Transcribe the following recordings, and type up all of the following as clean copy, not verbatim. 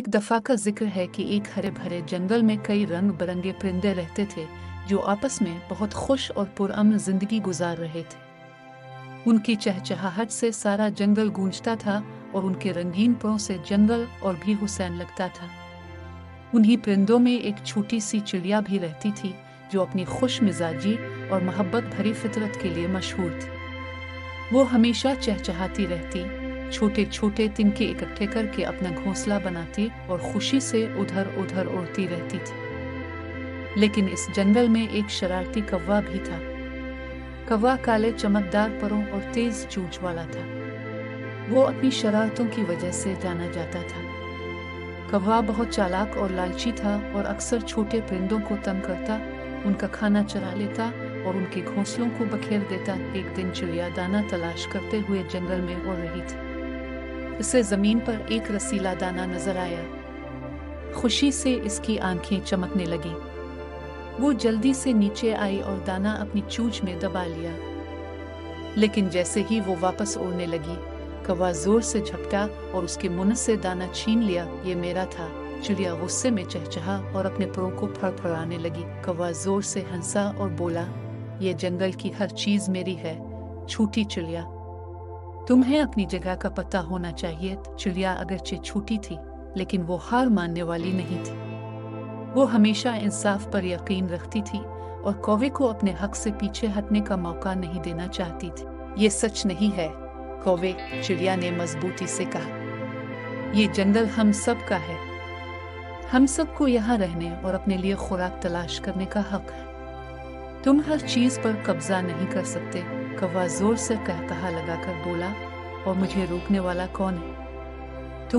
एक दफा का जिक्र है कि एक हरे भरे जंगल में कई रंग बिरंगे परिंदे रहते थे जो आपस में बहुत खुश और पुरअमन जिंदगी गुजार रहे थे। उनकी चहचहाहट से सारा जंगल गूंजता था और उनके रंगीन परों से जंगल और भी हुसैन लगता था। उन्हीं परिंदों में एक छोटी सी चिड़िया भी रहती थी जो अपनी खुश मिजाजी और मोहब्बत भरी फितरत के लिए मशहूर थी। वो हमेशा चहचहाती रहती, छोटे छोटे तिनके इकट्ठे करके अपना घोंसला बनाती और खुशी से उधर उधर उड़ती रहती थी। लेकिन इस जंगल में एक शरारती कौवा भी था। कौवा काले चमकदार परों और तेज चोंच वाला था। वो अपनी शरारतों की वजह से जाना जाता था। कौवा बहुत चालाक और लालची था और अक्सर छोटे परिंदों को तंग करता, उनका खाना चरा लेता और उनके घोंसलों को बखेर देता। एक दिन चिड़िया दाना तलाश करते हुए जंगल में उड़ रही थी। उसे जमीन पर एक रसीला दाना नजर आया। खुशी से इसकी आंखें चमकने लगी। वो जल्दी से नीचे आई और दाना अपनी चोंच में दबा लिया। लेकिन जैसे ही वो वापस उड़ने लगी, कौवा जोर से झपटा और उसके मुंह से दाना छीन लिया। ये मेरा था, चिड़िया गुस्से में चहचहा और अपने परों को फड़फड़ाने लगी। कौवा जोर से हंसा और बोला, ये जंगल की हर चीज मेरी है, छोटी चिड़िया। तुम्हें अपनी जगह का पता होना चाहिए। चिड़िया अगरचे छोटी थी, लेकिन वो हार मानने वाली नहीं थी। वो हमेशा इंसाफ पर यकीन रखती थी और कौवे को अपने हक से पीछे हटने का मौका नहीं देना चाहती थी। ये सच नहीं है कौवे, चिड़िया ने मजबूती से कहा। ये जंगल हम सब का है। हम सबको यहाँ रहने और अपने लिए खुराक तलाश करने का हक है। तुम हर चीज पर कब्जा नहीं कर सकते। कौवा जोर से कहकहा लगाकर बोला, और मुझे रोकने वाला कौन है?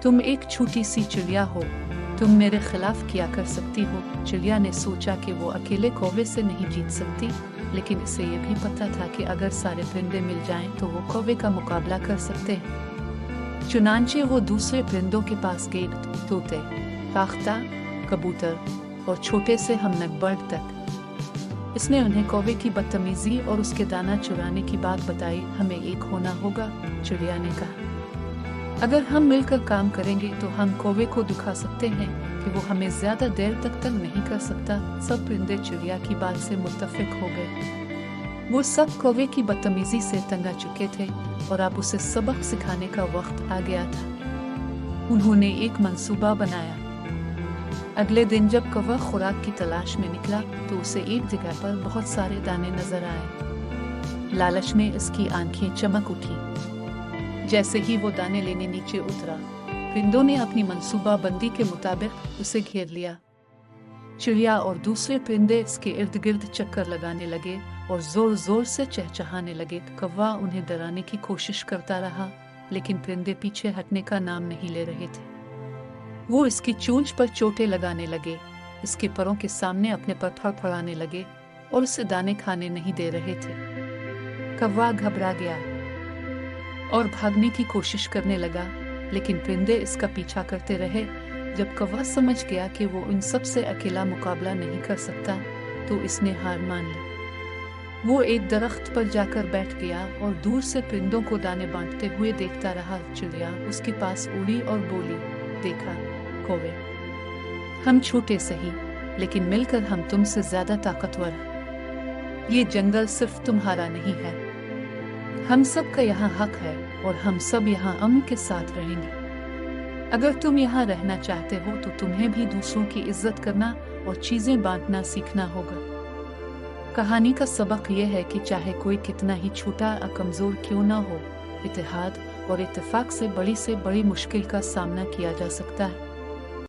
तुम एक छोटी सी चिड़िया हो। तुम मेरे खिलाफ क्या कर सकती हो? चिड़िया ने सोचा कि वो अकेले कौवे से नहीं जीत सकती, लेकिन इसे ये भी पता था कि अगर सारे परिंदे मिल जाएं तो वो कौवे का मुकाबला कर सकते हैं। चुनांचे वो दूसरे परिंदों के पास गए, तोते, फाख्ता, कबूतर और छोटे से हमनक बर्ड तक। इसने उन्हें कौवे की बदतमीजी और उसके दाना चुराने की बात बताई। हमें एक होना होगा, चिड़िया ने कहा। अगर हम मिलकर काम करेंगे तो हम कौवे को दिखा सकते हैं कि वो हमें ज्यादा देर तक तंग नहीं कर सकता। सब परिंदे चिड़िया की बात से मुत्तफिक हो गए। वो सब कौवे की बदतमीजी से तंग आ चुके थे और अब उसे सबक सिखाने का वक्त आ गया था। उन्होंने एक मंसूबा बनाया। अगले दिन जब कौवा खुराक की तलाश में निकला तो उसे एक जगह पर बहुत सारे दाने नजर आए। लालच में इसकी आंखें चमक उठी। जैसे ही वो दाने लेने नीचे उतरा, परिंदों ने अपनी मंसूबा बंदी के मुताबिक उसे घेर लिया। चिड़िया और दूसरे परिंदे इसके इर्द गिर्द चक्कर लगाने लगे और जोर जोर से चहचहाने लगे। कौवा उन्हें डराने की कोशिश करता रहा, लेकिन परिंदे पीछे हटने का नाम नहीं ले रहे थे। वो इसकी चोंच पर चोटें लगाने लगे, इसके परों के सामने अपने पर फड़फड़ाने लगे और उसे दाने खाने नहीं दे रहे थे। कौवा घबरा गया और भागने की कोशिश करने लगा, लेकिन परिंदे इसका पीछा करते रहे। जब कौवा समझ गया कि वो उन सब से अकेला मुकाबला नहीं कर सकता, तो इसने हार मान ली। वो एक दरख्त पर जाकर बैठ गया और दूर से परिंदों को दाने बांटते हुए देखता रहा। चिड़िया उसके पास उड़ी और बोली, देखा कौवे, हम छोटे सही, लेकिन मिलकर हम तुमसे ज्यादा ताकतवर हैं। ये जंगल सिर्फ तुम्हारा नहीं है, हम सब का यहाँ हक है और हम सब यहाँ अमन के साथ रहेंगे। अगर तुम यहाँ रहना चाहते हो तो तुम्हें भी दूसरों की इज्जत करना और चीजें बांटना सीखना होगा। कहानी का सबक यह है कि चाहे कोई कितना ही छोटा या कमजोर क्यों ना हो, इत्तेहाद और इत्तेफाक से बड़ी मुश्किल का सामना किया जा सकता है।